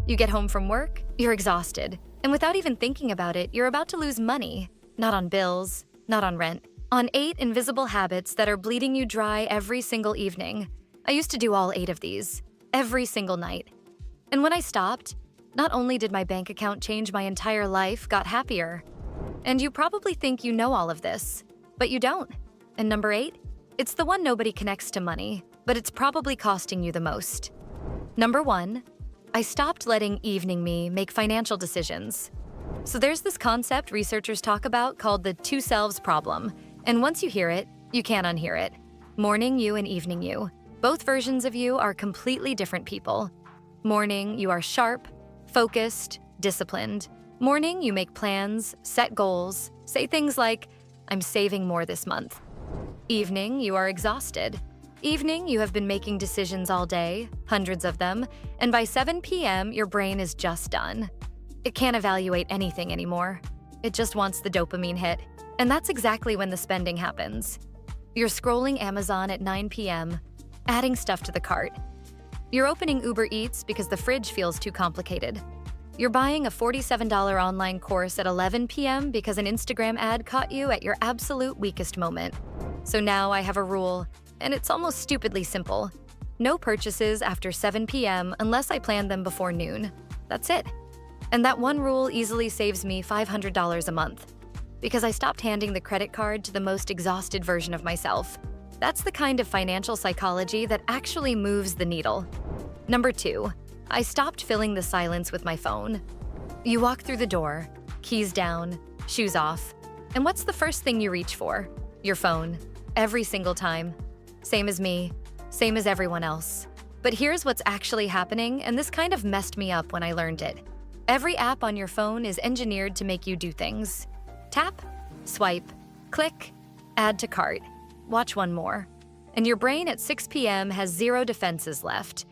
You get home from work, you're exhausted. And without even thinking about it, you're about to lose money. Not on bills, not on rent. On 8 invisible habits that are bleeding you dry every single evening. I used to do all 8 of these, every single night. And when I stopped, not only did my bank account change, my entire life got happier. And you probably think you know all of this, but you don't. And number 8, it's the one nobody connects to money, but it's probably costing you the most. Number 1, I stopped letting evening me make financial decisions. So there's this concept researchers talk about called the two selves problem. And once you hear it, you can't unhear it. Morning you and evening you. Both versions of you are completely different people. Morning, you are sharp, focused, disciplined. Morning, you make plans, set goals, say things like, I'm saving more this month. Evening, you are exhausted. Evening, you have been making decisions all day, hundreds of them, and by 7 p.m., your brain is just done. It can't evaluate anything anymore. It just wants the dopamine hit. And that's exactly when the spending happens. You're scrolling Amazon at 9 p.m., adding stuff to the cart. You're opening Uber Eats because the fridge feels too complicated. You're buying a $47 online course at 11 p.m. because an Instagram ad caught you at your absolute weakest moment. So now I have a rule, and it's almost stupidly simple. No purchases after 7 p.m. unless I plan them before noon. That's it. And that one rule easily saves me $500 a month. Because I stopped handing the credit card to the most exhausted version of myself. That's the kind of financial psychology that actually moves the needle. Number 2, I stopped filling the silence with my phone. You walk through the door, keys down, shoes off, and what's the first thing you reach for? Your phone. Every single time. Same as me, same as everyone else. But here's what's actually happening, and this kind of messed me up when I learned it. Every app on your phone is engineered to make you do things. Tap, swipe, click, add to cart, watch one more. And your brain at 6 p.m. has 0 defenses left.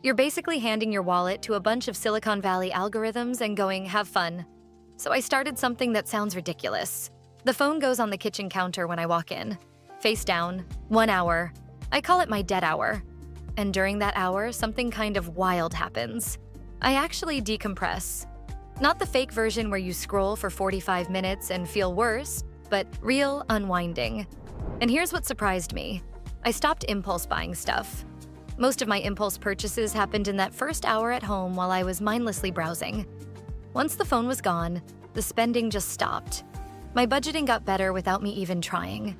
You're basically handing your wallet to a bunch of Silicon Valley algorithms and going, have fun. So I started something that sounds ridiculous. The phone goes on the kitchen counter when I walk in. Face down, 1 hour. I call it my dead hour. And during that hour, something kind of wild happens. I actually decompress. Not the fake version where you scroll for 45 minutes and feel worse, but real unwinding. And here's what surprised me. I stopped impulse buying stuff. Most of my impulse purchases happened in that first hour at home while I was mindlessly browsing. Once the phone was gone, the spending just stopped. My budgeting got better without me even trying.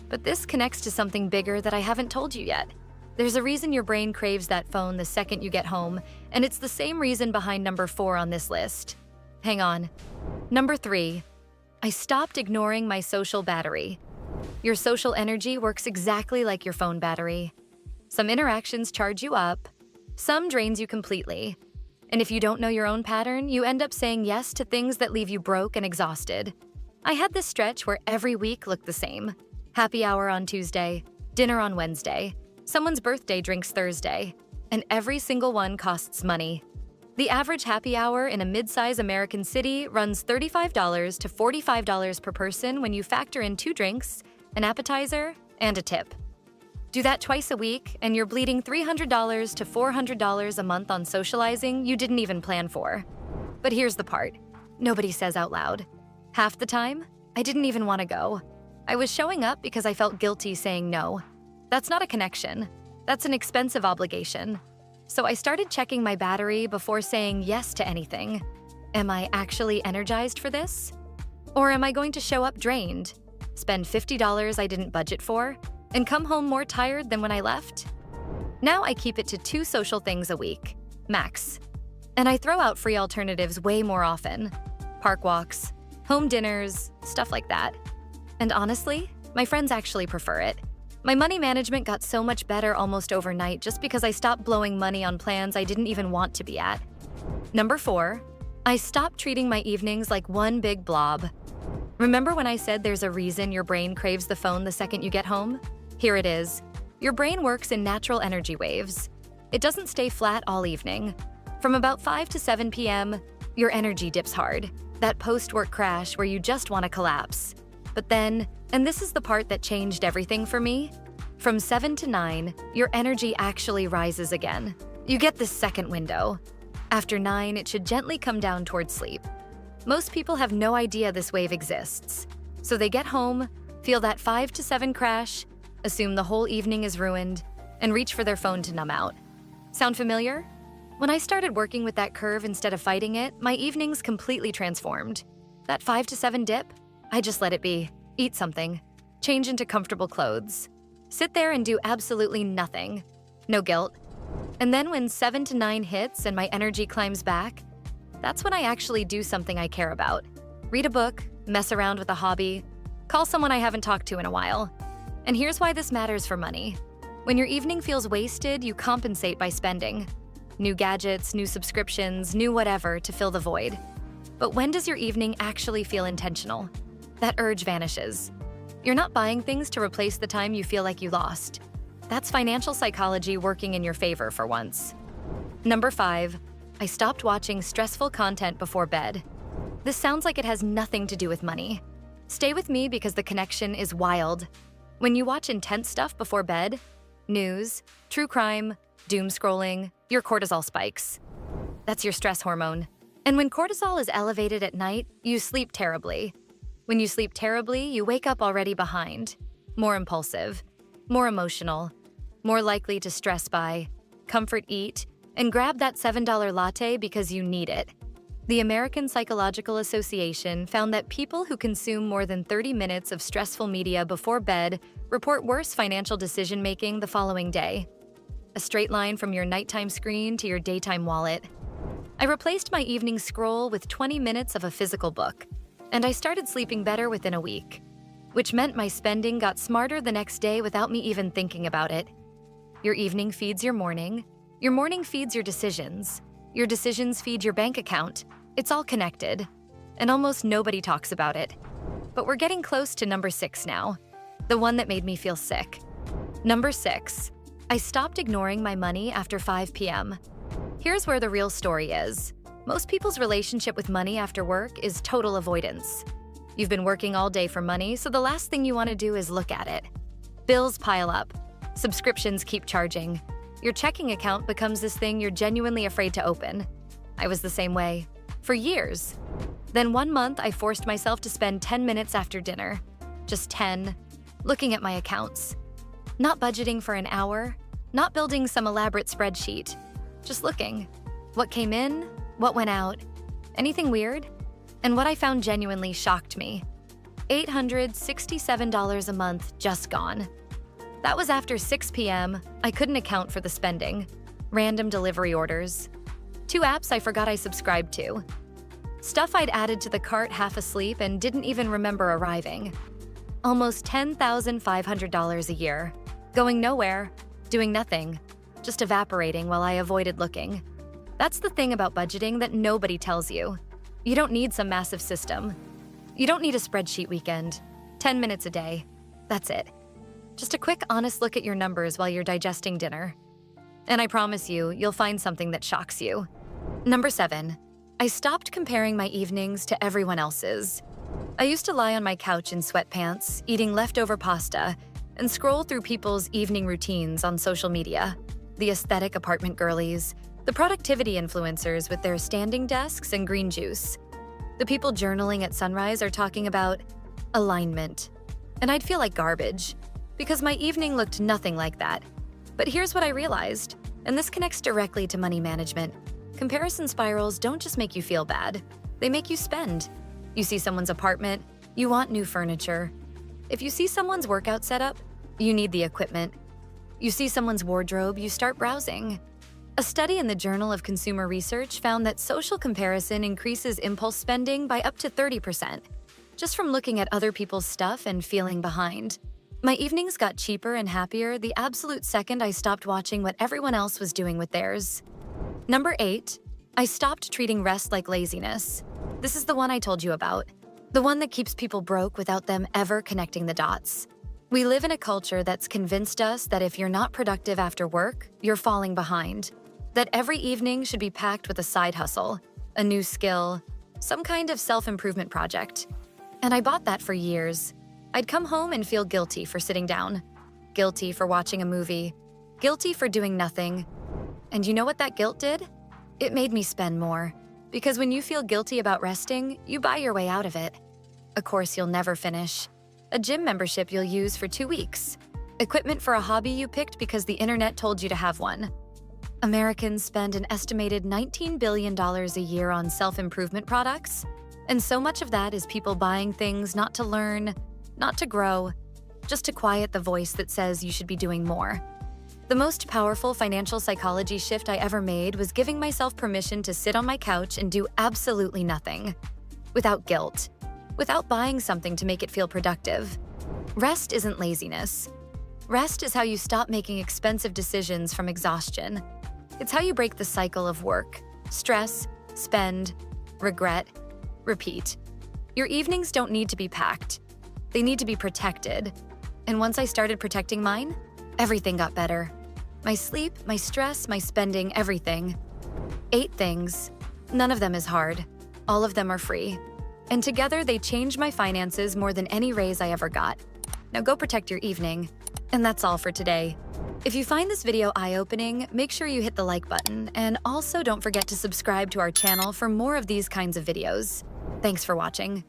But this connects to something bigger that I haven't told you yet. There's a reason your brain craves that phone the second you get home, and it's the same reason behind number 4 on this list. Hang on. Number 3, I stopped ignoring my social battery. Your social energy works exactly like your phone battery. Some interactions charge you up, some drains you completely. And if you don't know your own pattern, you end up saying yes to things that leave you broke and exhausted. I had this stretch where every week looked the same. Happy hour on Tuesday, dinner on Wednesday, someone's birthday drinks Thursday, and every single one costs money. The average happy hour in a mid-size American city runs $35 to $45 per person when you factor in 2 drinks, an appetizer, and a tip. Do that twice a week, and you're bleeding $300 to $400 a month on socializing you didn't even plan for. But here's the part. Nobody says out loud. Half the time, I didn't even want to go. I was showing up because I felt guilty saying no. That's not a connection. That's an expensive obligation. So I started checking my battery before saying yes to anything. Am I actually energized for this? Or am I going to show up drained, spend $50 I didn't budget for, and come home more tired than when I left? Now I keep it to 2 social things a week, max. And I throw out free alternatives way more often. Park walks, home dinners, stuff like that. And honestly, my friends actually prefer it. My money management got so much better almost overnight just because I stopped blowing money on plans I didn't even want to be at. Number 4, I stopped treating my evenings like one big blob. Remember when I said there's a reason your brain craves the phone the second you get home? Here it is. Your brain works in natural energy waves. It doesn't stay flat all evening. From about 5 to 7 p.m., your energy dips hard. That post-work crash where you just want to collapse. But then, and this is the part that changed everything for me, from 7 to 9, your energy actually rises again. You get this second window. After 9, it should gently come down towards sleep. Most people have no idea this wave exists. So they get home, feel that 5 to 7 crash, assume the whole evening is ruined, and reach for their phone to numb out. Sound familiar? When I started working with that curve instead of fighting it, my evenings completely transformed. That 5 to 7 dip, I just let it be. Eat something. Change into comfortable clothes. Sit there and do absolutely nothing. No guilt. And then when 7 to 9 hits and my energy climbs back, that's when I actually do something I care about. Read a book, mess around with a hobby, call someone I haven't talked to in a while. And here's why this matters for money. When your evening feels wasted, you compensate by spending. New gadgets, new subscriptions, new whatever to fill the void. But when does your evening actually feel intentional? That urge vanishes. You're not buying things to replace the time you feel like you lost. That's financial psychology working in your favor for once. Number 5, I stopped watching stressful content before bed. This sounds like it has nothing to do with money. Stay with me because the connection is wild. When you watch intense stuff before bed, news, true crime, doom scrolling, your cortisol spikes. That's your stress hormone. And when cortisol is elevated at night, you sleep terribly. When you sleep terribly, you wake up already behind, more impulsive, more emotional, more likely to stress buy, comfort eat, and grab that $7 latte because you need it. The American Psychological Association found that people who consume more than 30 minutes of stressful media before bed report worse financial decision-making the following day. A straight line from your nighttime screen to your daytime wallet. I replaced my evening scroll with 20 minutes of a physical book, and I started sleeping better within a week, which meant my spending got smarter the next day without me even thinking about it. Your evening feeds your morning feeds your decisions feed your bank account. It's all connected, and almost nobody talks about it. But we're getting close to number 6 now, the one that made me feel sick. Number 6, I stopped ignoring my money after 5 p.m. Here's where the real story is. Most people's relationship with money after work is total avoidance. You've been working all day for money, so the last thing you want to do is look at it. Bills pile up. Subscriptions keep charging. Your checking account becomes this thing you're genuinely afraid to open. I was the same way. For years. Then one month, I forced myself to spend 10 minutes after dinner. Just 10. Looking at my accounts. Not budgeting for an hour. Not building some elaborate spreadsheet. Just looking. What came in? What went out? Anything weird? And what I found genuinely shocked me. $867 a month just gone. That was after 6 p.m. I couldn't account for the spending. Random delivery orders. 2 apps I forgot I subscribed to. Stuff I'd added to the cart half asleep and didn't even remember arriving. Almost $10,500 a year. Going nowhere. Doing nothing. Just evaporating while I avoided looking. That's the thing about budgeting that nobody tells you. You don't need some massive system. You don't need a spreadsheet weekend. 10 minutes a day. That's it. Just a quick, honest look at your numbers while you're digesting dinner. And I promise you, you'll find something that shocks you. Number 7, I stopped comparing my evenings to everyone else's. I used to lie on my couch in sweatpants, eating leftover pasta, and scroll through people's evening routines on social media. The aesthetic apartment girlies, the productivity influencers with their standing desks and green juice. The people journaling at sunrise are talking about alignment. And I'd feel like garbage, because my evening looked nothing like that. But here's what I realized, and this connects directly to money management. Comparison spirals don't just make you feel bad, they make you spend. You see someone's apartment, you want new furniture. If you see someone's workout setup, you need the equipment. You see someone's wardrobe, you start browsing. A study in the Journal of Consumer Research found that social comparison increases impulse spending by up to 30%, just from looking at other people's stuff and feeling behind. My evenings got cheaper and happier the absolute second I stopped watching what everyone else was doing with theirs. Number 8, I stopped treating rest like laziness. This is the one I told you about. The one that keeps people broke without them ever connecting the dots. We live in a culture that's convinced us that if you're not productive after work, you're falling behind. That every evening should be packed with a side hustle, a new skill, some kind of self-improvement project. And I bought that for years. I'd come home and feel guilty for sitting down, guilty for watching a movie, guilty for doing nothing. And you know what that guilt did? It made me spend more. Because when you feel guilty about resting, you buy your way out of it. A course you'll never finish. A gym membership you'll use for 2 weeks. Equipment for a hobby you picked because the internet told you to have one. Americans spend an estimated $19 billion a year on self-improvement products, and so much of that is people buying things not to learn, not to grow, just to quiet the voice that says you should be doing more. The most powerful financial psychology shift I ever made was giving myself permission to sit on my couch and do absolutely nothing. Without guilt. Without buying something to make it feel productive. Rest isn't laziness. Rest is how you stop making expensive decisions from exhaustion. It's how you break the cycle of work, stress, spend, regret, repeat. Your evenings don't need to be packed. They need to be protected. And once I started protecting mine, everything got better. My sleep, my stress, my spending, everything. 8 things. None of them is hard. All of them are free. And together they change my finances more than any raise I ever got. Now go protect your evening. And that's all for today. If you find this video eye-opening, make sure you hit the like button, and also don't forget to subscribe to our channel for more of these kinds of videos. Thanks for watching.